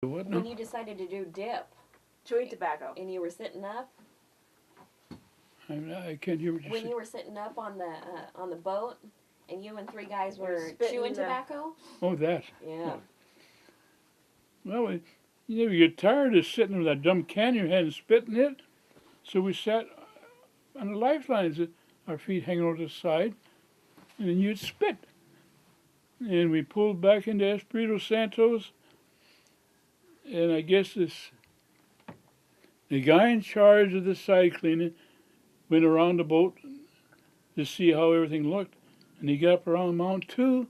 What When now? you decided to do dip Chewing tobacco. and you were sitting up, I can't hear what you when said. you were sitting up on the boat, and you and three guys You were were spitting chewing the- tobacco. Oh, that. Yeah. Well, you never get tired of sitting with that dumb can in your hand and spitting it. So we sat on the lifelines, our feet hanging over the side, and then you'd spit. And we pulled back into Espiritu Santos, and I guess the guy in charge of the side cleaning went around the boat to see how everything looked, and he got up around Mount 2,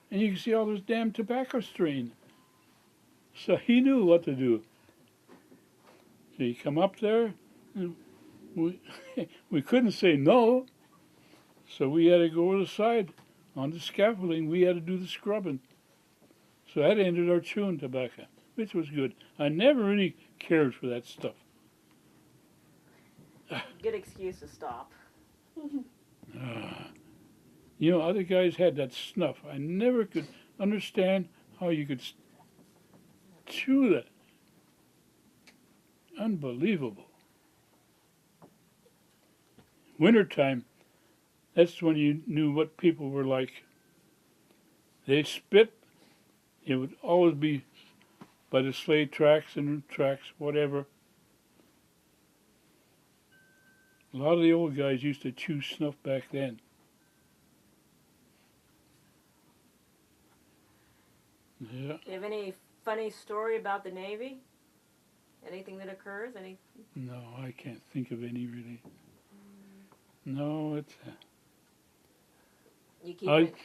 and you could see all those damn tobacco strain. So he knew what to do. So he come up there, and we, we couldn't say no, so we had to go to the side on the scaffolding. We had to do the scrubbing. So that ended our chewing tobacco, which was good. I never really cared for that stuff. Good excuse to stop. You know, other guys had that snuff. I never could understand how you could chew that. Unbelievable. Wintertime, that's when you knew what people were like. They spit. It would always be by the sleigh tracks and tracks, whatever. A lot of the old guys used to chew snuff back then. Yeah. Do you have any funny story about the Navy? Anything that occurs? No, I can't think of any really. No, it's You keep I- it.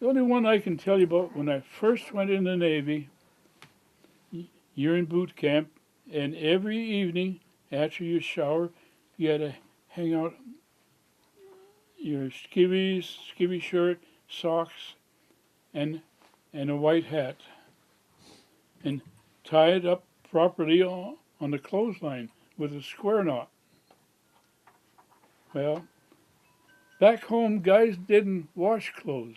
the only one I can tell you about when I first went in the Navy. You're in boot camp, and every evening after you shower, you had to hang out your skivvy shirt, socks, and a white hat, and tie it up properly on the clothesline with a square knot. Well, back home, guys didn't wash clothes.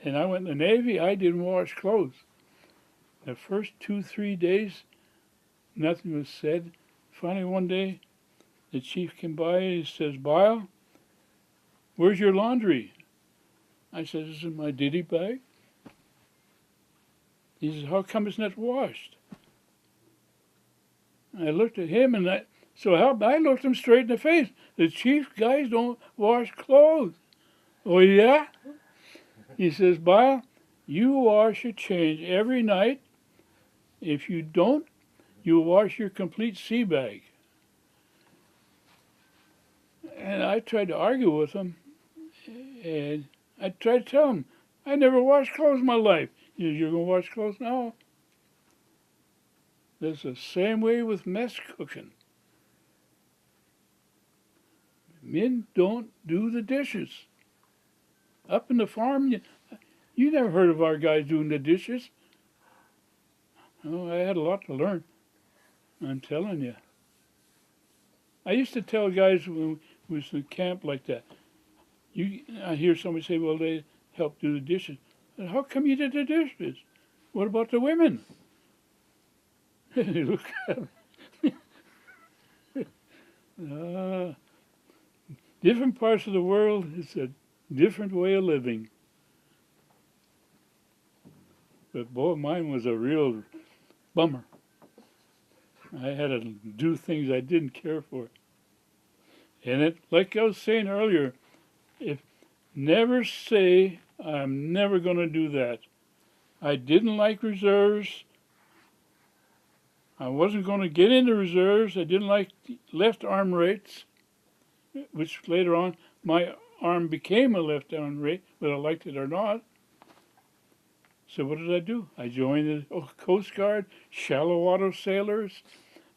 And I went in the Navy, I didn't wash clothes. The first 2, 3 days, nothing was said. Finally, one day, the chief came by and he says, Byal, where's your laundry? I said, it's in my ditty bag. He says, how come it's not washed? I looked at him and I looked him straight in the face. The chief guys don't wash clothes. Oh yeah? He says, Byal, you wash your change every night. If you don't, you wash your complete sea bag. And I tried to argue with him, and I tried to tell him, I never washed clothes in my life. He says, you're going to wash clothes now? That's the same way with mess cooking. Men don't do the dishes. Up in the farm, you never heard of our guys doing the dishes. Oh, I had a lot to learn. I'm telling you. I used to tell guys when we was in camp like that. I hear somebody say, well, they help do the dishes. And how come you did the dishes? What about the women? They look at me. Different parts of the world, it's a different way of living. But boy, mine was a real bummer. I had to do things I didn't care for. And it, like I was saying earlier, never say, I'm never going to do that. I didn't like reserves. I wasn't going to get into reserves. I didn't like left arm rates, which later on my arm became a left arm rate, whether I liked it or not. So what did I do? I joined the Coast Guard, shallow water sailors.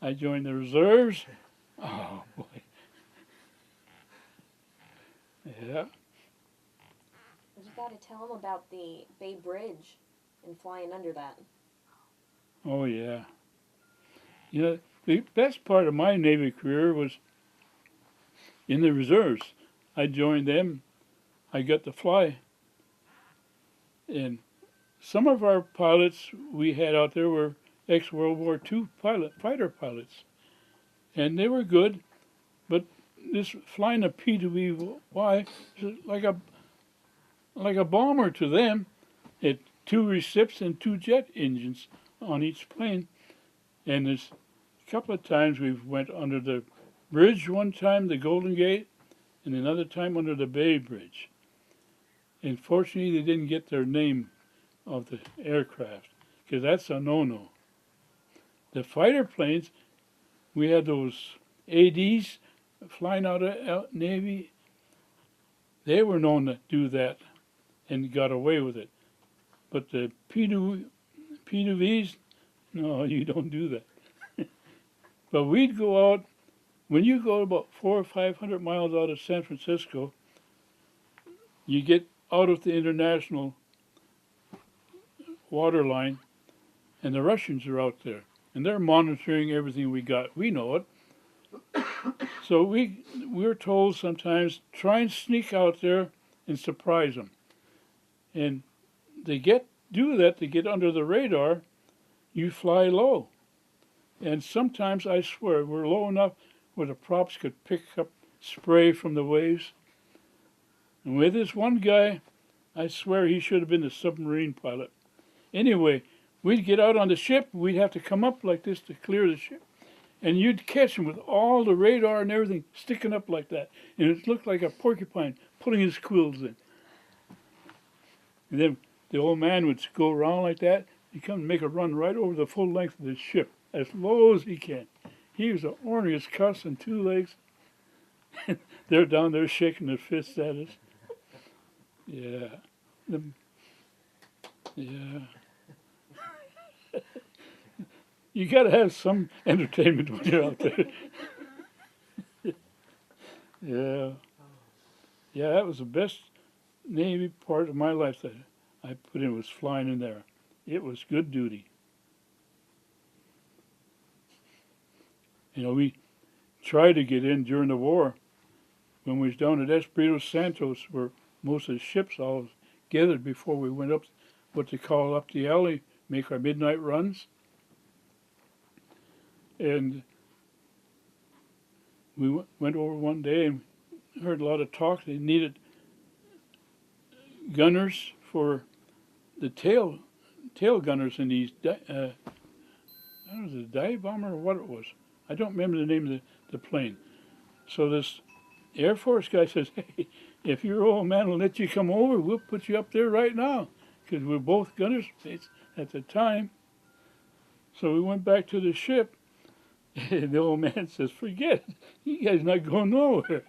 I joined the reserves. Oh, boy. Yeah. You got to tell them about the Bay Bridge and flying under that. Oh, yeah. You know, the best part of my Navy career was in the reserves. I joined them. I got to fly. And some of our pilots we had out there were ex-World War II fighter pilots, and they were good, but this flying a P2V is like a bomber to them. It two recips and two jet engines on each plane, and there's a couple of times we've went under the bridge. One time the Golden Gate, and another time under the Bay Bridge. And fortunately, they didn't get their name of the aircraft, because that's a no-no. The fighter planes, we had those ADs flying out of Navy. They were known to do that and got away with it. But the P2Vs, no, you don't do that. But we'd go out, when you go about 400 or 500 miles out of San Francisco, you get out of the international water line, and the Russians are out there, and they're monitoring everything we got. We know it. So we're told sometimes, try and sneak out there and surprise them. And they do that to get under the radar. You fly low. And sometimes, I swear, we're low enough where the props could pick up spray from the waves. And with this one guy, I swear he should have been a submarine pilot. Anyway, we'd get out on the ship, we'd have to come up like this to clear the ship. And you'd catch him with all the radar and everything sticking up like that. And it looked like a porcupine pulling his quills in. And then the old man would go around like that. He'd come and make a run right over the full length of the ship, as low as he can. He was the orneryest cuss on two legs. They're down there shaking their fists at us. Yeah. Yeah. You got to have some entertainment when you're out there. Yeah. Yeah, that was the best Navy part of my life that I put in, was flying in there. It was good duty. You know, we tried to get in during the war when we was down at Espiritu Santos, where most of the ships all gathered before we went up what they call up the alley, make our midnight runs. And we went over one day and heard a lot of talk. They needed gunners for the tail gunners in these, I don't know, was it a dive bomber or what it was. I don't remember the name of the plane. So this Air Force guy says, hey, if your old man will let you come over, we'll put you up there right now. Because we're both gunners at the time. So we went back to the ship. And the old man says, forget it. You guys not going nowhere.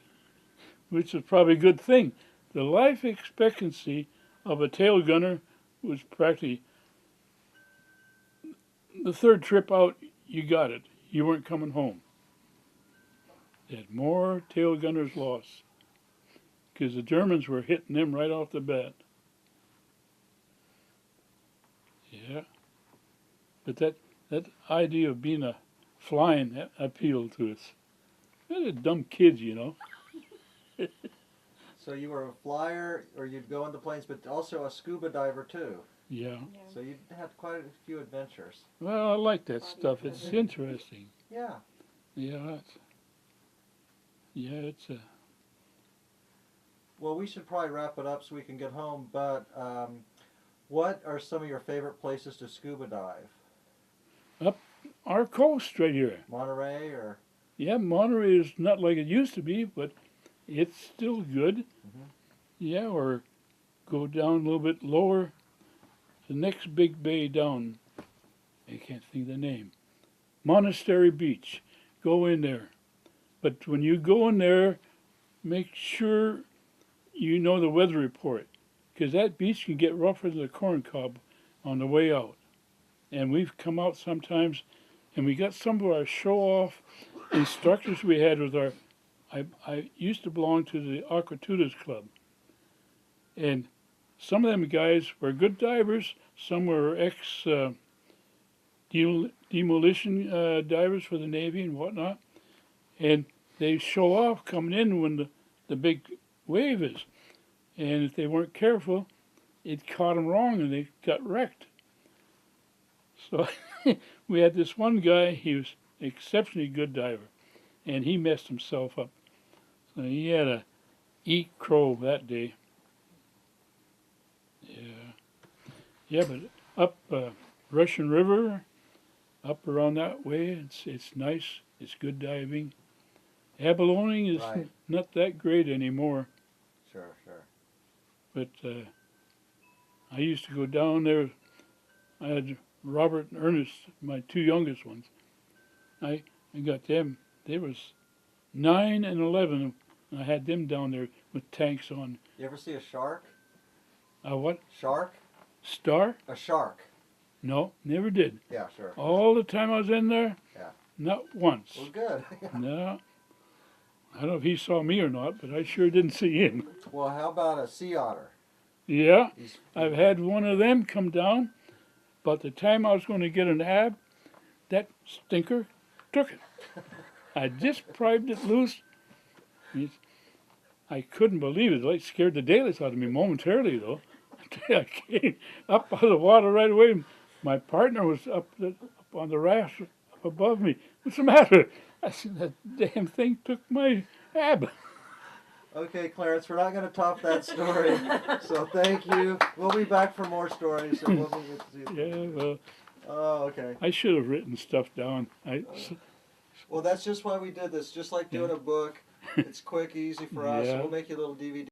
Which is probably a good thing. The life expectancy of a tail gunner was practically the third trip out, you got it. You weren't coming home. They had more tail gunners lost. Because the Germans were hitting them right off the bat. Yeah. But that idea of being a flying, that appealed to us. They're dumb kids, you know. So you were a flyer, or you'd go into planes, but also a scuba diver too. Yeah. So you had quite a few adventures. Well, I like that stuff. It's interesting. Yeah. Yeah. It's a... Well, we should probably wrap it up so we can get home, but what are some of your favorite places to scuba dive? Up our coast right here. Monterey or? Yeah, Monterey is not like it used to be, but it's still good. Mm-hmm. Yeah, or go down a little bit lower. The next big bay down, I can't think of the name. Monastery Beach. Go in there. But when you go in there, make sure you know the weather report, because that beach can get rougher than a corn cob on the way out. And we've come out sometimes, and we got some of our show-off instructors we had with our... I used to belong to the Aquatudas Club. And some of them guys were good divers. Some were demolition divers for the Navy and whatnot. And they show off coming in when the big wave is. And if they weren't careful, it caught them wrong and they got wrecked. So we had this one guy, he was an exceptionally good diver, and he messed himself up. So he had to eat crow that day. Yeah. Yeah, but up Russian River, up around that way, it's nice. It's good diving. Abalone is Right. not that great anymore, Sure, sure. but I used to go down there. I had Robert and Ernest, my two youngest ones. I got them. They was 9 and 11, and I had them down there with tanks on. You ever see a shark? What? Shark? Star? A shark. No, never did. Yeah, sure. All the time I was in there, Yeah. not once. Well, good. No. I don't know if he saw me or not, but I sure didn't see him. Well, how about a sea otter? Yeah, He's, I've had one of them come down, but the time I was going to get an ab, that stinker took it. I just pried it loose. I couldn't believe it. It scared the daylights out of me momentarily, though. I came up out of the water right away. My partner was up on the raft up above me. What's the matter? I said, that damn thing took my ab. Okay, Clarence, we're not going to top that story. So thank you. We'll be back for more stories. And we'll be Yeah, well, Oh, okay. I should have written stuff down. Well, that's just why we did this. Just like doing a book. It's quick, easy for us. Yeah. We'll make you a little DVD.